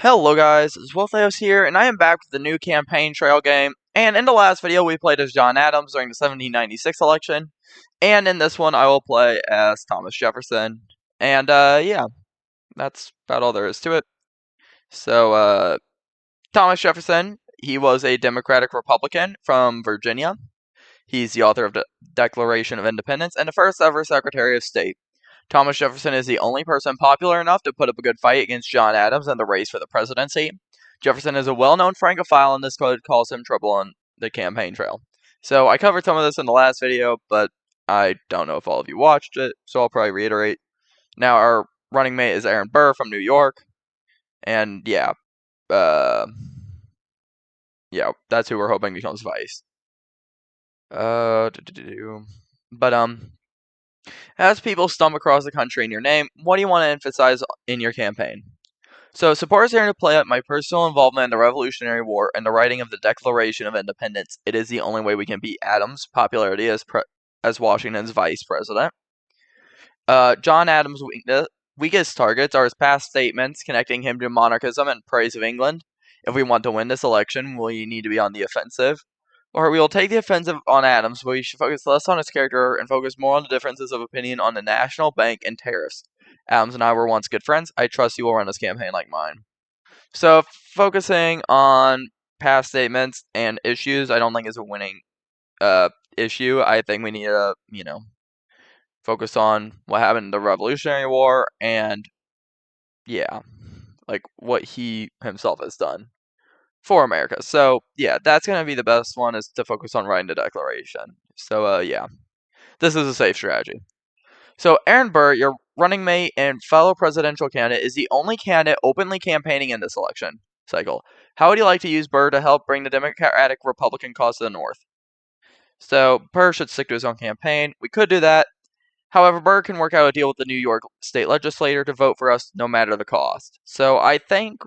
Hello guys, it's Wolfeos here, and I am back with the new campaign trail game. And in the last video, we played as John Adams during the 1796 election. And in this one, I will play as Thomas Jefferson. And, yeah, that's about all there is to it. So, Thomas Jefferson, he was a Democratic Republican from Virginia. He's the author of the Declaration of Independence and the first ever Secretary of State. Thomas Jefferson is the only person popular enough to put up a good fight against John Adams in the race for the presidency. Jefferson is a well-known Francophile, and this could cause him trouble on the campaign trail. So I covered some of this in the last video, but I don't know if all of you watched it, so I'll probably reiterate. Now, our running mate is Aaron Burr from New York, and yeah, that's who we're hoping becomes vice. As people stumble across the country in your name, what do you want to emphasize in your campaign? So, supporters here to play up my personal involvement in the Revolutionary War and the writing of the Declaration of Independence. It is the only way we can beat Adams' popularity as Washington's vice president. John Adams' weakest targets are his past statements connecting him to monarchism and praise of England. If we want to win this election, we need to be on the offensive. Or we will take the offensive on Adams, but we should focus less on his character and focus more on the differences of opinion on the national bank and tariffs. Adams and I were once good friends. I trust you will run this campaign like mine. So, focusing on past statements and issues, I don't think is a winning issue. I think we need to, focus on what happened in the Revolutionary War and, yeah, like what he himself has done for America. So, yeah, that's going to be the best one, is to focus on writing the Declaration. So, yeah, this is a safe strategy. So, Aaron Burr, your running mate and fellow presidential candidate, is the only candidate openly campaigning in this election cycle. How would you like to use Burr to help bring the Democratic-Republican cause to the North? So, Burr should stick to his own campaign. We could do that. However, Burr can work out a deal with the New York state legislature to vote for us no matter the cost. So, I think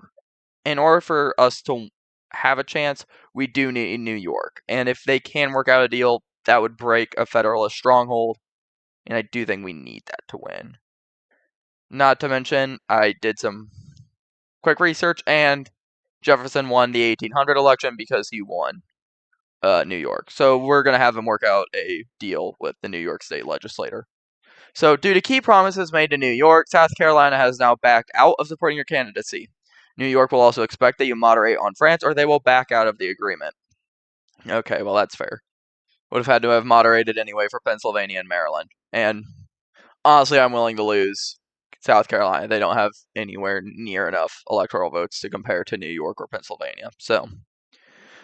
in order for us to have a chance, we do need New York. And if they can work out a deal, that would break a Federalist stronghold. And I do think we need that to win. Not to mention, I did some quick research, and Jefferson won the 1800 election because he won New York. So we're going to have him work out a deal with the New York state legislature. So due to key promises made to New York, South Carolina has now backed out of supporting your candidacy. New York will also expect that you moderate on France, or they will back out of the agreement. Okay, well, that's fair. Would have had to have moderated anyway for Pennsylvania and Maryland. And honestly, I'm willing to lose South Carolina. They don't have anywhere near enough electoral votes to compare to New York or Pennsylvania. So,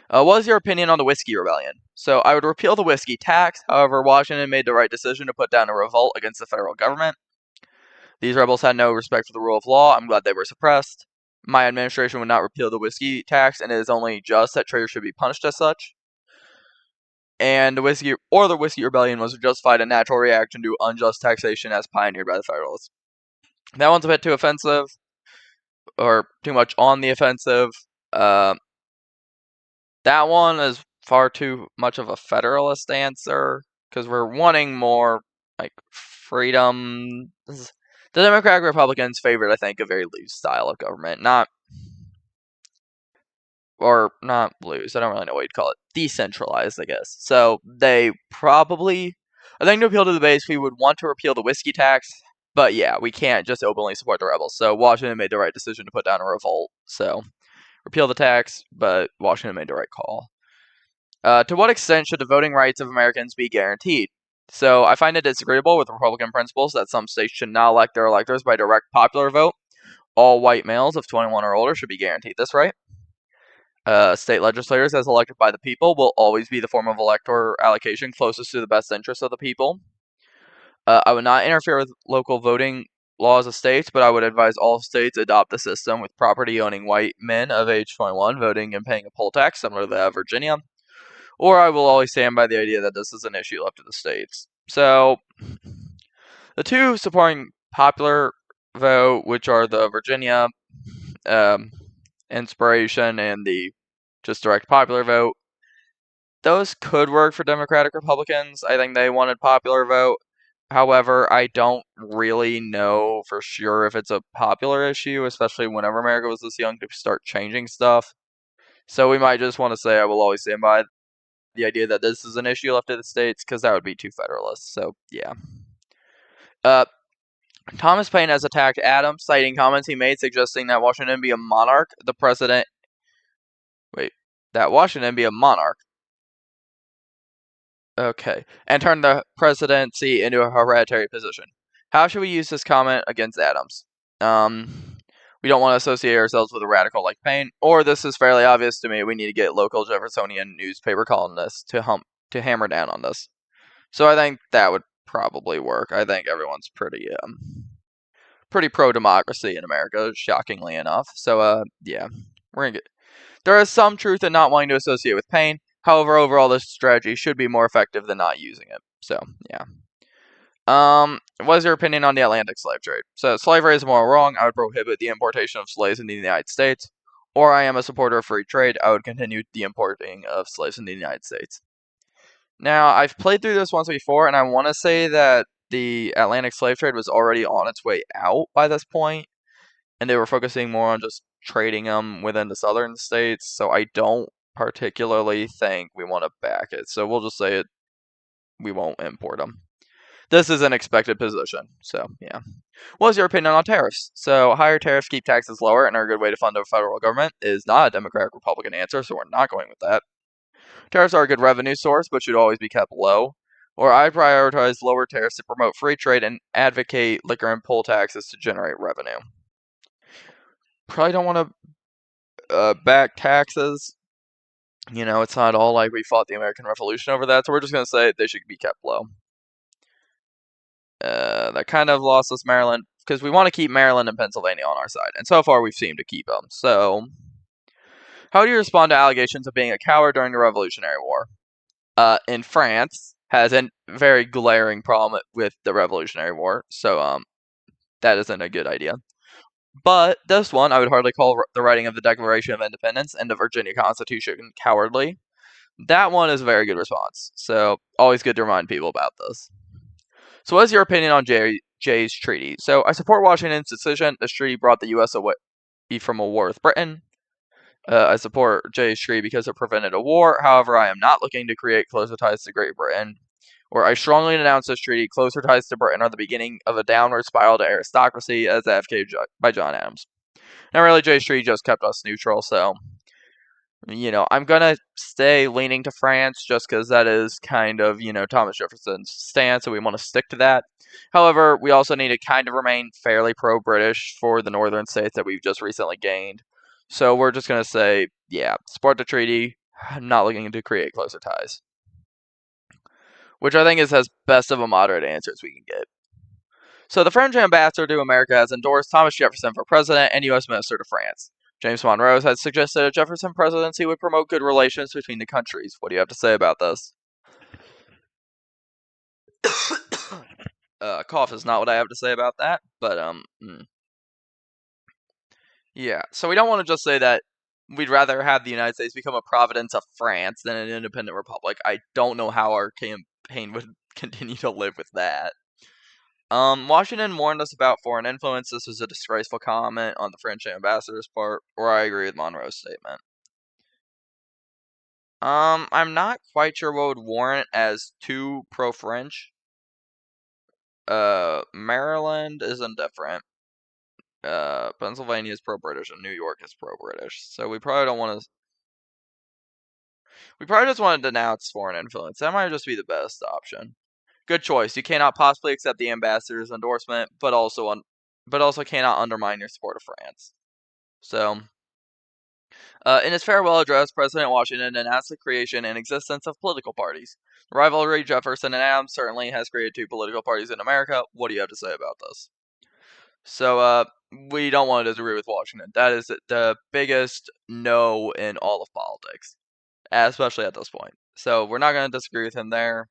what is your opinion on the Whiskey Rebellion? So, I would repeal the whiskey tax. However, Washington made the right decision to put down a revolt against the federal government. These rebels had no respect for the rule of law. I'm glad they were suppressed. My administration would not repeal the whiskey tax, and it is only just that traitors should be punished as such. And the Whiskey Rebellion was justified a natural reaction to unjust taxation as pioneered by the Federalists. That one's a bit too offensive, or too much on the offensive. That one is far too much of a Federalist answer, because we're wanting more, like, freedom. The Democratic Republicans favored, I think, a very loose style of government. Not loose, I don't really know what you'd call it. Decentralized, I guess. So, they probably, I think to appeal to the base, we would want to repeal the whiskey tax. But yeah, we can't just openly support the rebels. So, Washington made the right decision to put down a revolt. So, repeal the tax, but Washington made the right call. To what extent should the voting rights of Americans be guaranteed? So, I find it disagreeable with Republican principles that some states should not elect their electors by direct popular vote. All white males of 21 or older should be guaranteed this right. State legislators, as elected by the people, will always be the form of elector allocation closest to the best interests of the people. I would not interfere with local voting laws of states, but I would advise all states adopt the system with property-owning white men of age 21 voting and paying a poll tax similar to that of Virginia. Or I will always stand by the idea that this is an issue left to the states. So, the two supporting popular vote, which are the Virginia inspiration and the just direct popular vote, those could work for Democratic Republicans. I think they wanted popular vote, However, I don't really know for sure if it's a popular issue, especially whenever America was this young to start changing stuff. So we might just want to say I will always stand by the idea that this is an issue left to the states, because that would be too federalist. So yeah. Uh, Thomas Paine has attacked Adams, citing comments he made suggesting that Washington be a monarch. The president. Wait. That Washington be a monarch. Okay. And turn the presidency into a hereditary position. How should we use this comment against Adams? We don't want to associate ourselves with a radical like Paine, or this is fairly obvious to me. We need to get local Jeffersonian newspaper columnists to hammer down on this. So I think that would probably work. I think everyone's pretty pro-democracy in America, shockingly enough. So yeah, we're gonna get. There is some truth in not wanting to associate with Paine. However, overall, this strategy should be more effective than not using it. So yeah. What is your opinion on the Atlantic slave trade? So slavery is moral wrong. I would prohibit the importation of slaves in the United States. Or I am a supporter of free trade. I would continue the importing of slaves in the United States. Now, I've played through this once before, and I want to say that the Atlantic slave trade was already on its way out by this point, and they were focusing more on just trading them within the southern states, so I don't particularly think we want to back it. So we'll just say we won't import them. This is an expected position, so yeah. What is your opinion on tariffs? So higher tariffs keep taxes lower and are a good way to fund the federal government. It is not a Democratic-Republican answer, so we're not going with that. Tariffs are a good revenue source, but should always be kept low. Or I prioritize lower tariffs to promote free trade and advocate liquor and poll taxes to generate revenue. Probably don't want to back taxes. You know, it's not all like we fought the American Revolution over that, so we're just going to say they should be kept low. That kind of lost us Maryland, because we want to keep Maryland and Pennsylvania on our side, and so far we've seemed to keep them. So, how do you respond to allegations of being a coward during the Revolutionary War? In France, has a very glaring problem with the Revolutionary War, so that isn't a good idea. But this one, I would hardly call the writing of the Declaration of Independence and the Virginia Constitution cowardly. That one is a very good response, so always good to remind people about this. So what is your opinion on Jay's treaty? So I support Washington's decision. This treaty brought the U.S. away from a war with Britain. I support Jay's treaty because it prevented a war. However, I am not looking to create closer ties to Great Britain. Or I strongly denounce this treaty. Closer ties to Britain are the beginning of a downward spiral to aristocracy, as advocated by John Adams. Now, really, Jay's treaty just kept us neutral, so I'm gonna stay leaning to France just because that is kind of Thomas Jefferson's stance, so we want to stick to that. However, we also need to kind of remain fairly pro-British for the northern states that we've just recently gained. So we're just gonna say, yeah, support the treaty. Not looking to create closer ties, which I think is as best of a moderate answer as we can get. So the French ambassador to America has endorsed Thomas Jefferson for president and U.S. minister to France. James Monroe has suggested a Jefferson presidency would promote good relations between the countries. What do you have to say about this? Cough is not what I have to say about that, but yeah. So we don't want to just say that we'd rather have the United States become a province of France than an independent republic. I don't know how our campaign would continue to live with that. Washington warned us about foreign influence. This was a disgraceful comment on the French ambassador's part, or I agree with Monroe's statement. I'm not quite sure what would warrant as too pro-French. Maryland is indifferent. Pennsylvania is pro-British, and New York is pro-British. So we probably don't want to. We probably just want to denounce foreign influence. That might just be the best option. Good choice. You cannot possibly accept the ambassador's endorsement, but also cannot undermine your support of France. So, in his farewell address, President Washington announced the creation and existence of political parties. The rivalry Jefferson and Adams certainly has created two political parties in America. What do you have to say about this? So, we don't want to disagree with Washington. That is the biggest no in all of politics, especially at this point. So, we're not going to disagree with him there.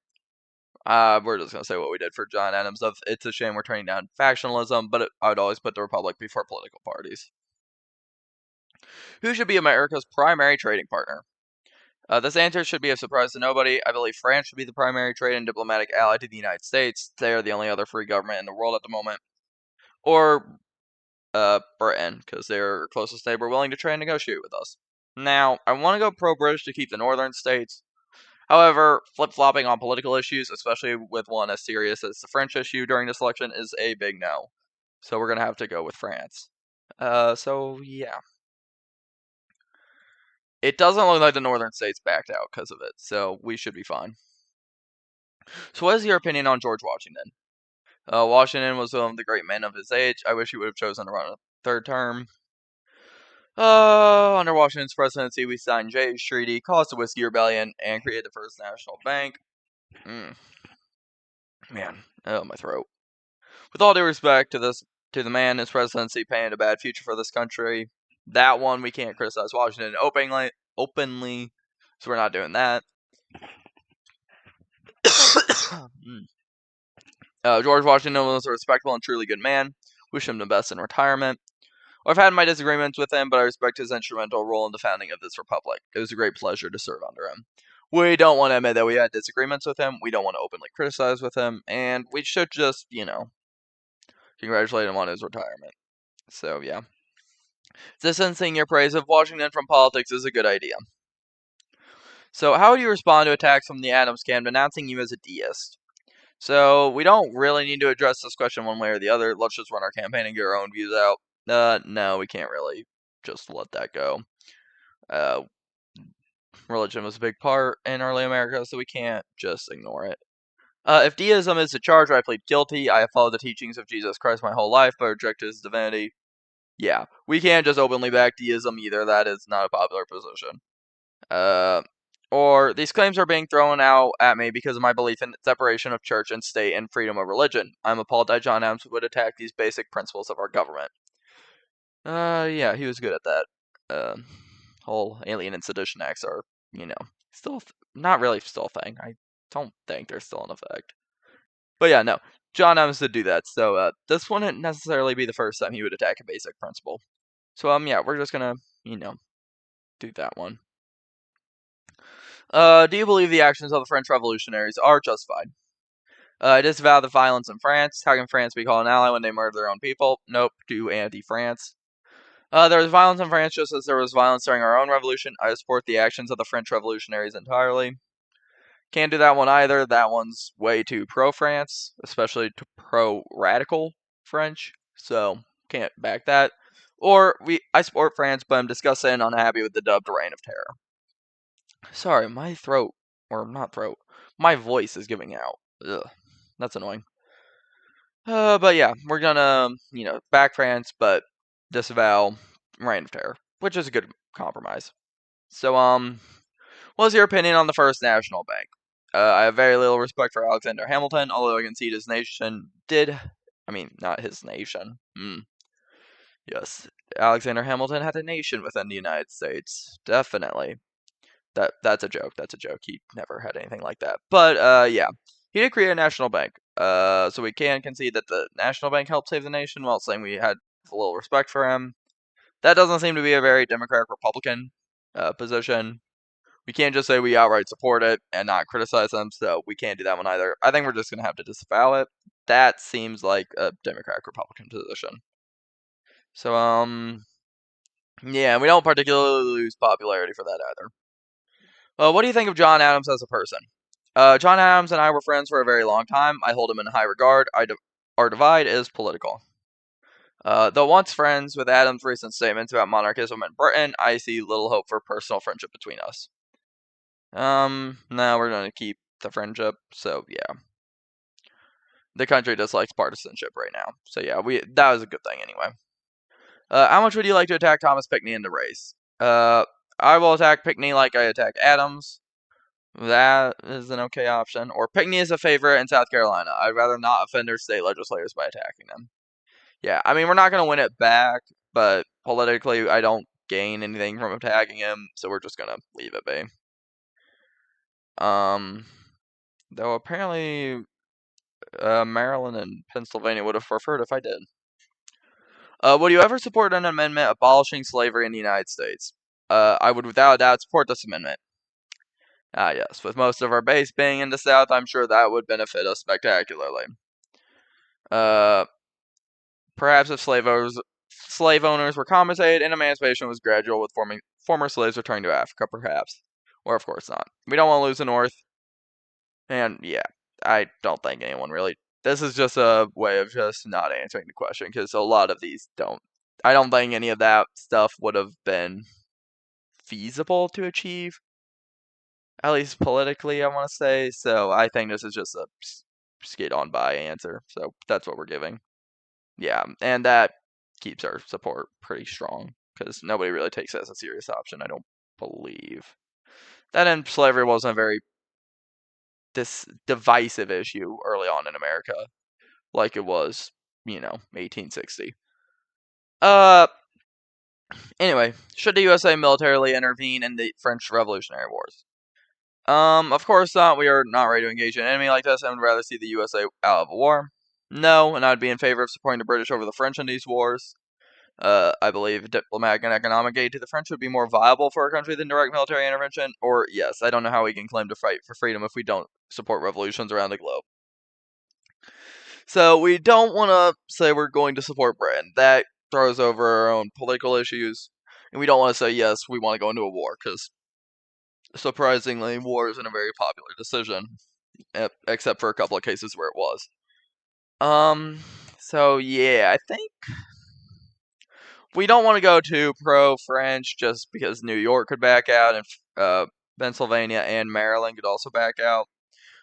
We're just going to say what we did for John Adams. It's a shame we're turning down factionalism, but I would always put the Republic before political parties. Who should be America's primary trading partner? This answer should be a surprise to nobody. I believe France should be the primary trade and diplomatic ally to the United States. They are the only other free government in the world at the moment. Or Britain, because they're our closest neighbor willing to try and negotiate with us. Now, I want to go pro-British to keep the northern states. However, flip-flopping on political issues, especially with one as serious as the French issue during this election, is a big no. So we're going to have to go with France. So yeah. It doesn't look like the northern states backed out because of it, so we should be fine. So what is your opinion on George Washington? Washington was one of the great men of his age. I wish he would have chosen to run a third term. Under Washington's presidency, we signed Jay's Treaty, caused the Whiskey Rebellion, and created the first national bank. Man, oh, my throat. With all due respect to the man, his presidency painted a bad future for this country. That one, we can't criticize Washington openly, so we're not doing that. George Washington was a respectable and truly good man. Wish him the best in retirement. I've had my disagreements with him, but I respect his instrumental role in the founding of this republic. It was a great pleasure to serve under him. We don't want to admit that we had disagreements with him. We don't want to openly criticize with him, and we should just, congratulate him on his retirement. So, yeah. Distancing your praise of Washington from politics is a good idea. So, how would you respond to attacks from the Adams camp denouncing you as a deist? So, we don't really need to address this question one way or the other. Let's just run our campaign and get our own views out. No, we can't really just let that go. Religion was a big part in early America, so we can't just ignore it. If deism is the charge, I plead guilty. I have followed the teachings of Jesus Christ my whole life, but rejected his divinity. Yeah, we can't just openly back deism either. That is not a popular position. Or these claims are being thrown out at me because of my belief in separation of church and state and freedom of religion. I'm appalled that John Adams would attack these basic principles of our government. Yeah, he was good at that. Whole Alien and Sedition Acts are, still not really still a thing. I don't think they're still in effect. But yeah, no. John Adams did do that, so this wouldn't necessarily be the first time he would attack a basic principle. So yeah, we're just gonna, do that one. Do you believe the actions of the French revolutionaries are justified? I disavow the violence in France. How can France be called an ally when they murder their own people? Nope, do anti-France. There was violence in France just as there was violence during our own revolution. I support the actions of the French revolutionaries entirely. Can't do that one either. That one's way too pro-France, especially to pro-radical French. So, can't back that. Or, I support France, but I'm disgusted and unhappy with the dubbed Reign of Terror. Sorry, my throat, or not throat, my voice is giving out. Ugh, that's annoying. But yeah, we're gonna, back France, but disavow Reign of Terror, which is a good compromise. So, what's your opinion on the First National Bank? I have very little respect for Alexander Hamilton, although I concede his nation not his nation. Yes, Alexander Hamilton had a nation within the United States. Definitely. That's a joke. That's a joke. He never had anything like that. But yeah, he did create a national bank. So we can concede that the national bank helped save the nation, while saying we had a little respect for him. That doesn't seem to be a very Democratic-Republican position. We can't just say we outright support it and not criticize them, so we can't do that one either. I think we're just going to have to disavow it. That seems like a Democratic-Republican position. So, yeah, we don't particularly lose popularity for that either. What do you think of John Adams as a person? John Adams and I were friends for a very long time. I hold him in high regard. Our divide is political. Though once friends with Adams' recent statements about monarchism in Britain, I see little hope for personal friendship between us. No, we're going to keep the friendship, so yeah. The country dislikes partisanship right now, so yeah, that was a good thing anyway. How much would you like to attack Thomas Pinckney in the race? I will attack Pinckney like I attack Adams. That is an okay option. Or Pinckney is a favorite in South Carolina. I'd rather not offend their state legislators by attacking them. Yeah, we're not going to win it back, but politically, I don't gain anything from attacking him, so we're just going to leave it be. Though apparently Maryland and Pennsylvania would have preferred if I did. Would you ever support an amendment abolishing slavery in the United States? I would without a doubt support this amendment. Ah, yes. With most of our base being in the South, I'm sure that would benefit us spectacularly. Perhaps if slave owners were compensated and emancipation was gradual with former slaves returning to Africa, perhaps. Or, of course, not. We don't want to lose the North. And, yeah, I don't think anyone really. This is just a way of just not answering the question, because a lot of these don't. I don't think any of that stuff would have been feasible to achieve, at least politically, I want to say. So I think this is just a skid on by answer. So that's what we're giving. Yeah, and that keeps our support pretty strong because nobody really takes that as a serious option, I don't believe. That and slavery wasn't a very divisive issue early on in America, like it was, 1860. Anyway, should the USA militarily intervene in the French Revolutionary Wars? Of course not. We are not ready to engage an enemy like this and would rather see the USA out of a war. No, and I'd be in favor of supporting the British over the French in these wars. I believe diplomatic and economic aid to the French would be more viable for our country than direct military intervention. Or, yes, I don't know how we can claim to fight for freedom if we don't support revolutions around the globe. So, we don't want to say we're going to support Britain. That throws over our own political issues. And we don't want to say, yes, we want to go into a war, because surprisingly, war isn't a very popular decision, except for a couple of cases where it was. So yeah, I think we don't want to go too pro-French just because New York could back out and Pennsylvania and Maryland could also back out.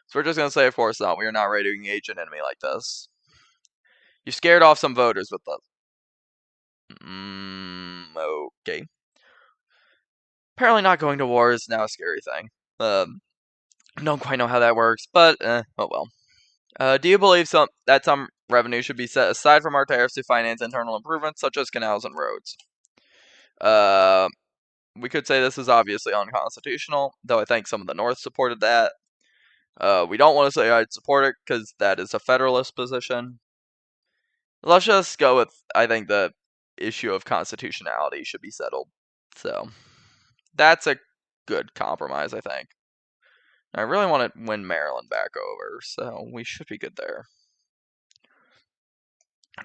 So we're just going to say, of course not. We are not ready to engage an enemy like this. You scared off some voters with this. Okay. Apparently not going to war is now a scary thing. Don't quite know how that works, but, oh well. Do you believe that some revenue should be set aside from our tariffs to finance internal improvements, such as canals and roads? We could say this is obviously unconstitutional, though I think some of the North supported that. We don't want to say I'd support it, because that is a Federalist position. Let's just go with, I think the issue of constitutionality should be settled. So, that's a good compromise, I think. I really want to win Maryland back over, so we should be good there.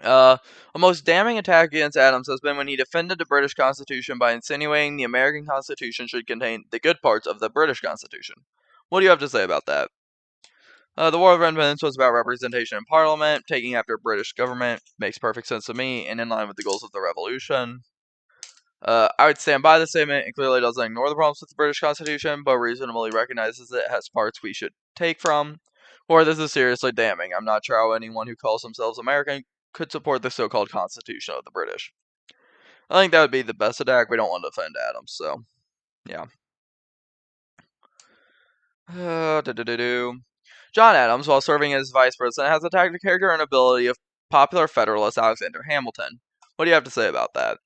A most damning attack against Adams has been when he defended the British Constitution by insinuating the American Constitution should contain the good parts of the British Constitution. What do you have to say about that? The War of Independence was about representation in Parliament. Taking after British government makes perfect sense to me and in line with the goals of the Revolution. I would stand by the statement. It clearly doesn't ignore the problems with the British Constitution, but reasonably recognizes it has parts we should take from. Or this is seriously damning. I'm not sure how anyone who calls themselves American could support the so-called Constitution of the British. I think that would be the best attack. We don't want to offend Adams, so yeah. John Adams, while serving as vice president, has attacked the character and ability of popular Federalist Alexander Hamilton. What do you have to say about that?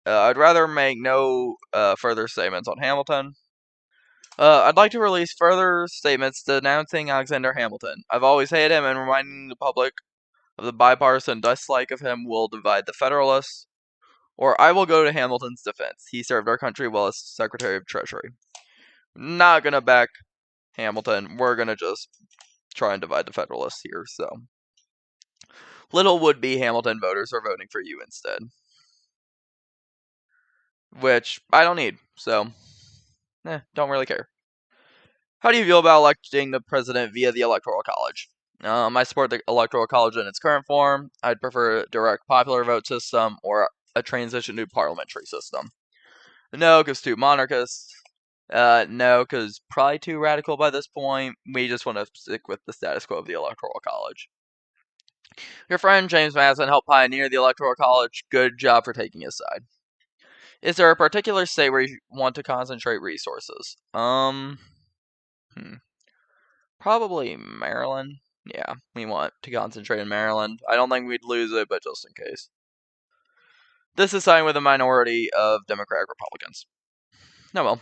I'd rather make no further statements on Hamilton. I'd like to release further statements denouncing Alexander Hamilton. I've always hated him, and reminding the public of the bipartisan dislike of him will divide the Federalists. Or I will go to Hamilton's defense. He served our country well as Secretary of Treasury. Not gonna back Hamilton. We're gonna just try and divide the Federalists here, so. Little would-be Hamilton voters are voting for you instead. Which I don't need, so. Don't really care. How do you feel about electing the president via the Electoral College? I support the Electoral College in its current form. I'd prefer a direct popular vote system or a transition to parliamentary system. No, because too monarchist. No, because probably too radical by this point. We just want to stick with the status quo of the Electoral College. Your friend James Madison helped pioneer the Electoral College. Good job for taking his side. Is there a particular state where you want to concentrate resources? Probably Maryland. Yeah, we want to concentrate in Maryland. I don't think we'd lose it, but just in case. This is siding with a minority of Democratic Republicans. No, well.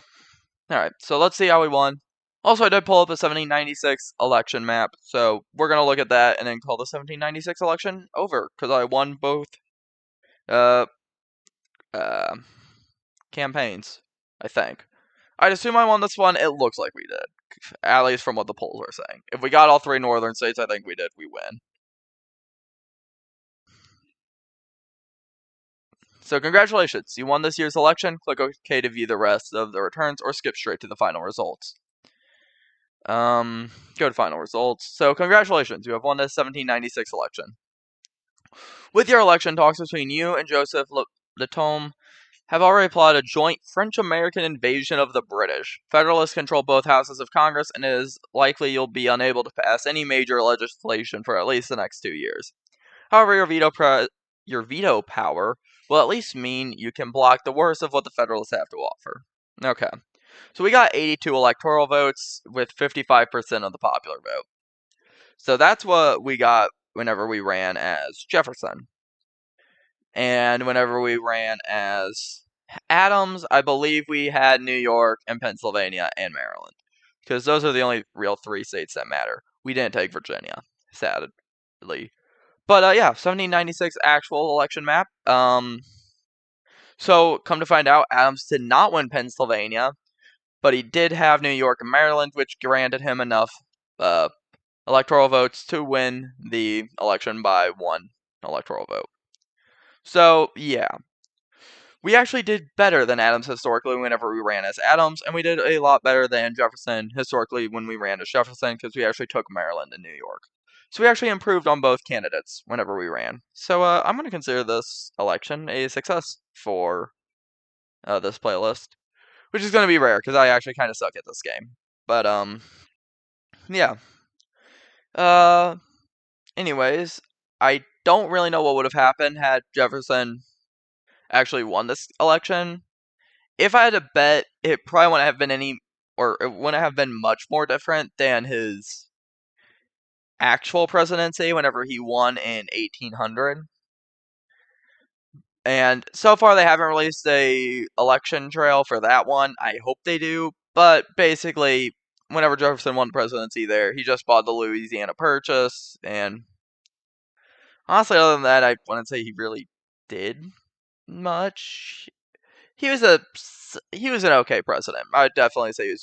Alright, so let's see how we won. Also, I did pull up a 1796 election map, so we're going to look at that and then call the 1796 election over, because I won both campaigns, I think. I'd assume I won this one. It looks like we did. at least from what the polls are saying. If we got all 3 northern states, I think we did. We win. So congratulations, you won this year's election. Click OK to view the rest of the returns, or skip straight to the final results. Go to final results. So congratulations, you have won the 1796 election. With your election, talks between you and Joseph Letome have already plotted a joint French-American invasion of the British. Federalists control both houses of Congress, and it is likely you'll be unable to pass any major legislation for at least the next 2 years. However, your veto power will at least mean you can block the worst of what the Federalists have to offer. Okay. So we got 82 electoral votes with 55% of the popular vote. So that's what we got whenever we ran as Jefferson. And whenever we ran as Adams, I believe we had New York and Pennsylvania and Maryland. Because those are the only real 3 states that matter. We didn't take Virginia, sadly. But yeah, 1796 actual election map. So come to find out, Adams did not win Pennsylvania, but he did have New York and Maryland, which granted him enough electoral votes to win the election by 1 electoral vote. So yeah, we actually did better than Adams historically whenever we ran as Adams, and we did a lot better than Jefferson historically when we ran as Jefferson, because we actually took Maryland and New York. So we actually improved on both candidates whenever we ran. So I'm going to consider this election a success for this playlist, which is going to be rare because I actually kind of suck at this game. But yeah. Anyways, I don't really know what would have happened had Jefferson actually won this election. If I had to bet, it probably wouldn't have been it wouldn't have been much more different than his actual presidency whenever he won in 1800. And so far they haven't released a election trail for that one. I hope they do. But basically, whenever Jefferson won the presidency there, he just bought the Louisiana Purchase. And honestly, other than that, I wouldn't say he really did much. He was an okay president. I would definitely say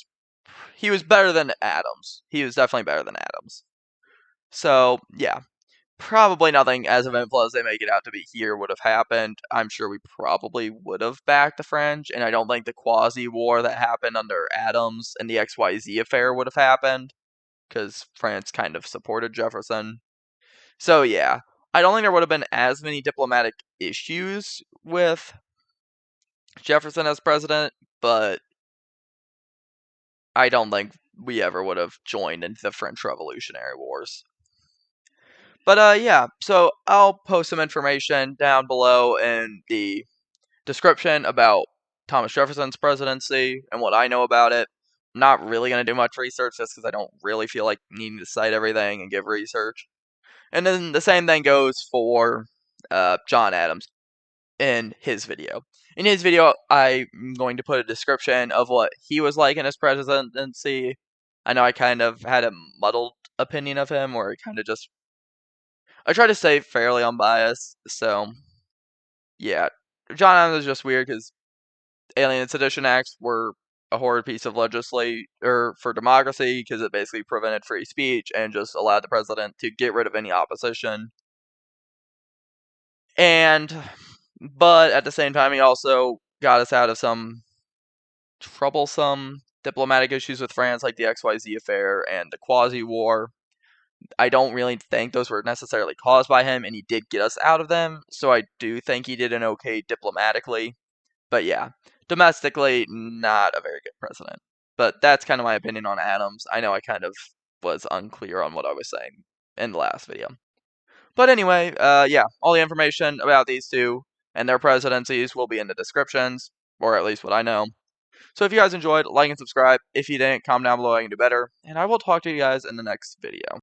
he was better than Adams. He was definitely better than Adams. So yeah, probably nothing as eventful as they make it out to be here would have happened. I'm sure we probably would have backed the French, and I don't think the quasi war that happened under Adams and the XYZ affair would have happened, because France kind of supported Jefferson. So yeah, I don't think there would have been as many diplomatic issues with Jefferson as president, but I don't think we ever would have joined into the French Revolutionary Wars. But yeah, so I'll post some information down below in the description about Thomas Jefferson's presidency and what I know about it. I'm not really going to do much research just because I don't really feel like needing to cite everything and give research. And then the same thing goes for John Adams in his video. In his video, I'm going to put a description of what he was like in his presidency. I know I kind of had a muddled opinion of him, or kind of just... I try to stay fairly unbiased, so... Yeah, John Adams is just weird because Alien and Sedition Acts were a horrid piece of legislation for democracy, because it basically prevented free speech and just allowed the president to get rid of any opposition. But at the same time, he also got us out of some troublesome diplomatic issues with France, like the XYZ affair and the quasi war. I don't really think those were necessarily caused by him, and he did get us out of them, so I do think he did an okay diplomatically. But yeah, domestically, not a very good president. But that's kind of my opinion on Adams. I know I kind of was unclear on what I was saying in the last video. But anyway, yeah, all the information about these two and their presidencies will be in the descriptions, or at least what I know. So if you guys enjoyed, like and subscribe. If you didn't, comment down below, I can do better. And I will talk to you guys in the next video.